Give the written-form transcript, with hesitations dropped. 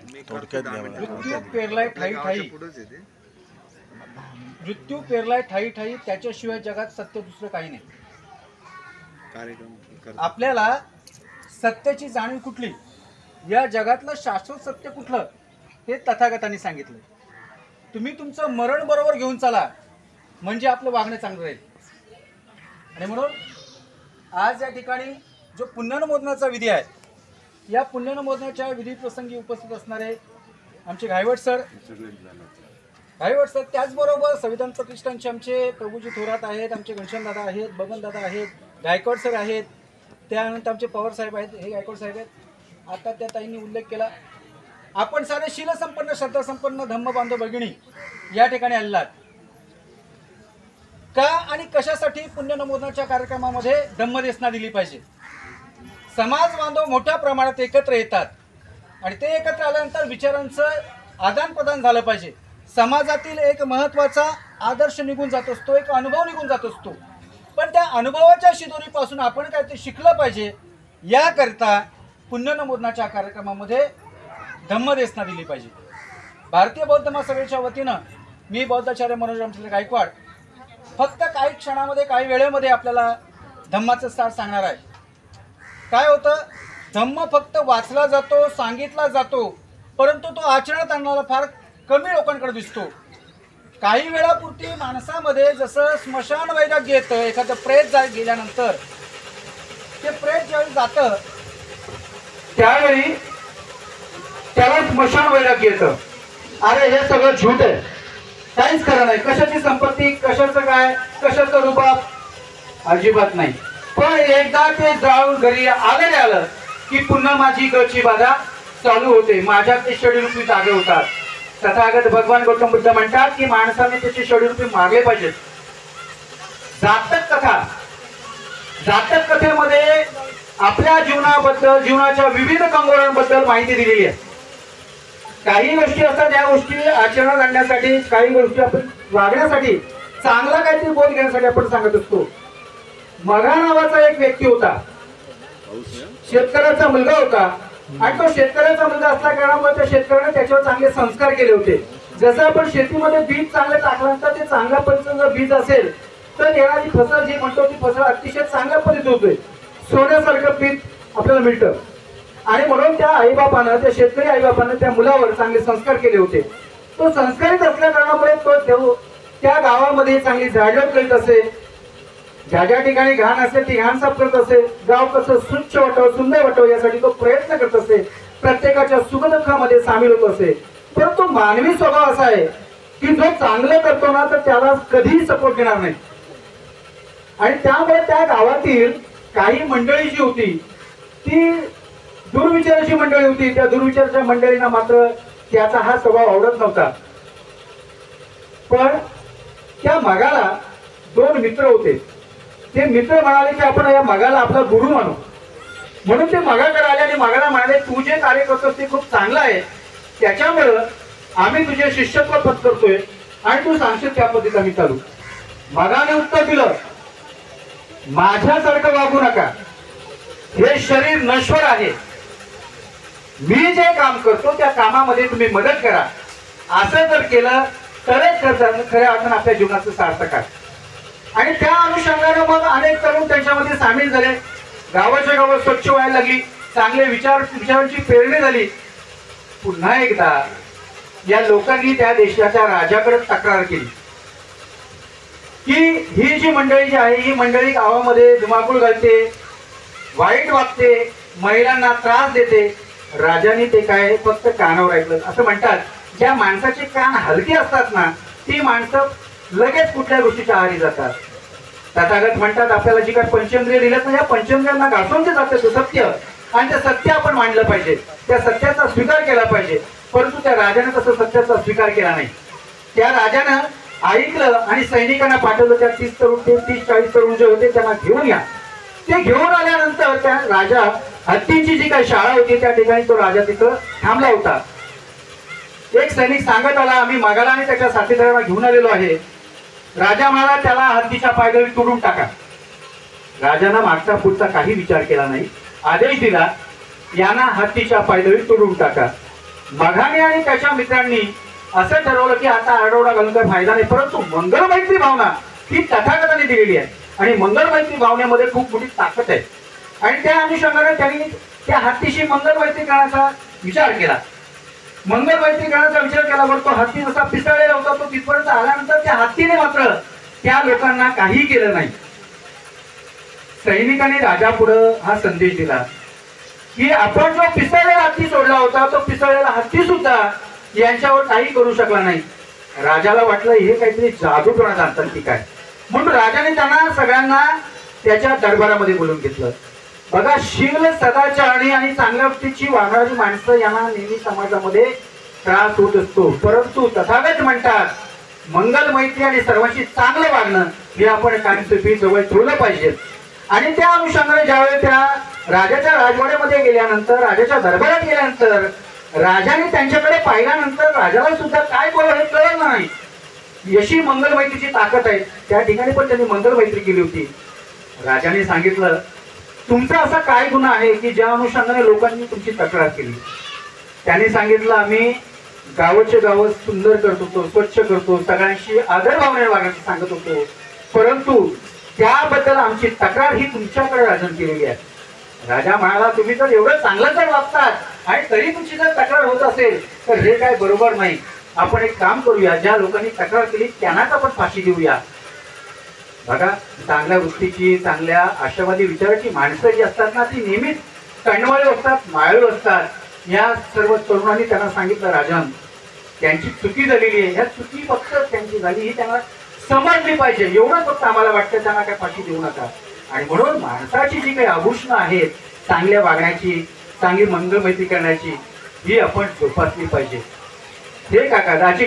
मृत्यू पेरलाय ठाई ठाई, मृत्यू पेरलाय ठाई ठाई, त्याच्याशिवाय जगात सत्य दुसरं काही नाही. आपल्याला सत्याची जाणीव कुठली, या जगातलं शाश्वत सत्य कुठलं, हे तथागतांनी सांगितलं. तुम्ही तुमचं मरण बरोबर घेऊन चला, म्हणजे आपलं वागणं चांगलं राहील. आणि म्हणून आज या ठिकाणी जो पुण्यनमोदनाचा विधी आहे, या पुण्यनमोदनाच्या विधी प्रसंगी उपस्थित असणारे आमचे घायवट सर, त्याचबरोबर संविधान प्रतिष्ठानचे आमचे प्रभूजी थोरात आहेत, आमचे घनश्याम दादा आहेत, बबन दादा आहेत, गायकवाड सर आहेत, त्यानंतर आमचे पवार साहेब आहेत, हे गायकवाड साहेब आहेत. आता त्या ताईंनी उल्लेख केला, आपण सारे शीलसंपन्न श्रद्धासंपन्न धम्मबांधव भगिनी या ठिकाणी आलेला का आणि कशासाठी पुण्यनमोदनाच्या कार्यक्रमामध्ये धम्मदेसना दिली पाहिजे. समाज बांधव मोठ्या प्रमाणात एकत्र येतात आणि ते एकत्र आल्यानंतर विचारांचं आदान प्रदान झालं पाहिजे. समाजातील एक महत्त्वाचा आदर्श निघून जात असतो, एक अनुभव निघून जात असतो, पण त्या अनुभवाच्या शिदोरीपासून आपण काय ते शिकलं पाहिजे. याकरिता पुण्यनमोदनाच्या कार्यक्रमामध्ये धम्मदेसना दिली पाहिजे. भारतीय बौद्ध महासभेच्या वतीनं मी बौद्धाचार्य मनोज रामचंद्र गायकवाड फक्त काही क्षणामध्ये, काही वेळेमध्ये आपल्याला धम्माचं सार सांगणार आहे. काय होतं, धम्म फक्त वाचला जातो, सांगितला जातो, परंतु तो आचरणात आणणारा फार कमी लोकांकडे दिसतो. काही वेळापुरती माणसामध्ये जसं स्मशान वैराग्य येतं, एखादं प्रेत गेल्यानंतर ते प्रेत ज्यावेळी जातं त्यावेळी त्याला स्मशान वैराग्य येतं. अरे हे सगळं झूट आहे, काहीच खरं नाही, कशाची संपत्ती, कशाचं काय, कशाचं रुबाब, अजिबात नाही. पण एकदा ते जाऊन घरी आलं की पुन्हा माझी गळची बाधा चालू होते, माझ्या ते षडरूपी जागे होतात. तथागत भगवान गौतम बुद्ध म्हणतात की माणसाने त्याचे षडरूपी मारले पाहिजेत. जातक कथेमध्ये आपल्या जीवनाबद्दल, जीवनाच्या विविध कंगोरांबद्दल माहिती दिलेली आहे. काही गोष्टी असतात ज्या गोष्टी आचरणात आणण्यासाठी, काही गोष्टी आपण वागण्यासाठी, चांगला काहीतरी बोध घेण्यासाठी आपण सांगत असतो. मघा नावाचा एक व्यक्ती होता, शेतकऱ्याचा मुलगा होता, आणि तो शेतकऱ्याचा मुलगा असल्या कारणामुळे त्या शेतकऱ्याने त्याच्यावर चांगले संस्कार केले होते. जसं आपण शेतीमध्ये बीज चांगलं टाकल्यानंतर ते चांगल्या पद्धतीचं बीज असेल तर येणारी फसल जी म्हणतो ती फसल अतिशय चांगल्या पद्धतीत होते, सोन्यासारखं पीक आपल्याला मिळतं. आणि म्हणून त्या आईबापानं, त्या शेतकरी आईबापानं त्या मुलावर चांगले संस्कार केले होते. तो संस्कारित असल्या कारणामुळे तो त्या गावामध्ये चांगली झाडझूड करीत असे, ज्या ज्या ठिकाणी घाण असेल ती घाण साफ करत असे, गाव कसं स्वच्छ वाटावं, सुंदर वाटावं यासाठी तो प्रयत्न करत असे, प्रत्येकाच्या सुखदुःखामध्ये सामील होत असे. परंतु मानवी स्वभाव असा आहे की जो चांगलं करतो ना तर त्याला कधीही सपोर्ट देणार नाही. आणि त्यामुळे त्या गावातील काही मंडळी जी होती ती दुर्विचाराची मंडळी होती. त्या दुर्विचाराच्या मंडळींना मात्र त्याचा हा स्वभाव आवडत नव्हता. पण त्या मगाला दोन मित्र होते. ते मित्र म्हणाले की आपण या मगाला आपला गुरु मानू. म्हणून ते मगाकडे आले आणि मगाला म्हणाले, तू जे कार्य करतोस ते खूप चांगलं आहे, त्याच्यामुळं आम्ही तुझे शिष्यत्व पत्करतोय आणि तू सांगशील त्या पद्धतीत आम्ही चालू. मगाने उत्तर दिलं, माझ्यासारखं वागू नका, हे शरीर नश्वर आहे, मी जे काम करतो त्या कामामध्ये तुम्ही मदत करा. असं जर केलं तरच खऱ्या अर्थानं आपल्या जीवनाचं सार्थक आहे. आणि त्या अनुषंगाने मग अनेक तरुण त्यांच्यामध्ये सामील झाले. गावाच्या गावात स्वच्छ व्हायला लागली, चांगले विचारांची प्रेरणा झाली. पुन्हा एकदा या लोकांनी त्या देशाच्या राजाकडे तक्रार केली की ही जी मंडळी जी आहे ही मंडळी गावामध्ये धुमाकूळ घालते, वाईट वागते, महिलांना त्रास देते. राजाने ते काय फक्त कानावर ऐकलं. असं म्हणतात ज्या माणसाचे कान हलके असतात ना ती माणसं लगेच कुठल्या गोष्टीच्या आहारी जातात. तथागत म्हणतात आपल्याला जी काही पंचेंद्रिय दिल्यात ना या पंचेंद्रियांना घासून जे जाते ते सत्य, आणि ते सत्य आपण मांडलं पाहिजे, त्या सत्याचा स्वीकार केला पाहिजे. परंतु त्या राजाने तसं सत्याचा स्वीकार केला नाही. त्या राजानं ऐकलं आणि सैनिकांना पाठवलं. त्या 30-40 तरुण जे होते त्यांना घेऊन या. ते घेऊन आल्यानंतर त्या राजा हत्तींची जी काही शाळा होती त्या ठिकाणी तो राजा तिथं थांबला होता. एक सैनिक सांगत आला, आम्ही मगाला आणि त्याच्या साथीदारांना घेऊन आलेलो आहे. राजा म्हणाला, त्याला हत्तीच्या पायदळी तोडून टाका. राजानं मागचा पुढचा काही विचार केला नाही, आदेश दिला यांना हत्तीच्या पायदळी तोडून टाका. मघाने आणि त्याच्या मित्रांनी असं ठरवलं की आता आरडाओरडा घालून काही फायदा नाही, परंतु मंगलमैत्री भावना ही तथागताने दिलेली आहे आणि मंगलमैत्री भावनेमध्ये खूप मोठी ताकद आहे. आणि त्या अनुषंगाने त्यांनी त्या हत्तीशी मंगलमैत्री करण्याचा विचार केला. मंगलमैत्री करण्याचा विचार केल्यावर तो हत्ती जसा पिसळलेला होता तो तिथपर्यंत आल्यानंतर त्या हत्तीने मात्र त्या लोकांना काही केलं नाही. सैनिकांनी राजा पुढे हा संदेश दिला की आपण जो पिसळलेला हत्ती सोडला होता तो पिसळलेला हत्ती सुद्धा यांच्यावर काही करू शकला नाही. राजाला वाटलं हे काहीतरी जादू टोणा जाणतात की काय, म्हणून राजाने त्यांना सगळ्यांना त्याच्या दरबारामध्ये बोलून घेतलं. बघा, शील सदाचारी आणि चांगल्या वृत्तीची वागणारी माणसं यांना नेहमी समाजामध्ये त्रास होत असतो, परंतु तथागत म्हणतात मंगल मैत्री आणि सर्वांशी चांगलं वागणं हे आपण कायमस्वरूपी जवळ ठेवलं पाहिजे. आणि त्या अनुषंगाने ज्यावेळी त्या राजाच्या राजवाड्यामध्ये गेल्यानंतर, राजाच्या दरबारात गेल्यानंतर राजाने त्यांच्याकडे पाहिल्यानंतर राजाला सुद्धा काय बोलावं हे कळलं नाही. यशी मंगल मैत्रीची ताकद आहे, त्या ठिकाणी पण त्यांनी मंगल मैत्री केली होती. राजाने सांगितलं तुमचा असा काय गुन्हा आहे की ज्या अनुषंगाने लोकांनी तुमची तक्रार केली. त्यांनी सांगितलं आम्ही गावाचे गाव सुंदर करत होतो, स्वच्छ करतो, सगळ्यांशी आदर भावनेने वागायचं सांगत होतो, परंतु त्याबद्दल आमची तक्रार ही तुमच्याकडे राजन केलेली आहे. राजा म्हणाला तुम्ही जर एवढं चांगलं जर वागतात आणि तरी तुमची जर तक्रार होत असेल तर हे काय बरोबर नाही. आपण एक काम करूया, ज्या लोकांनी तक्रार केली त्यांनाच आपण फाशी देऊया. बघा, चांगल्या वृत्तीची, चांगल्या आशावादी विचाराची माणसं जी असतात ना ती नेहमीच तणवाळू असतात, मायाळू असतात. या सर्व तरुणांनी त्यांना सांगितलं राजन त्यांची चुकी झालेली आहे, ह्या चुकी फक्त त्यांची झाली ही त्यांना समजली पाहिजे, एवढं फक्त आम्हाला वाटतं, त्यांना काय फाशी देऊ नका. आणि म्हणून माणसाची जी काही आभूषणं आहेत चांगल्या वागण्याची, चांगली मंगलमैत्री करण्याची ही आपण जोपासली पाहिजे. हे काका राजी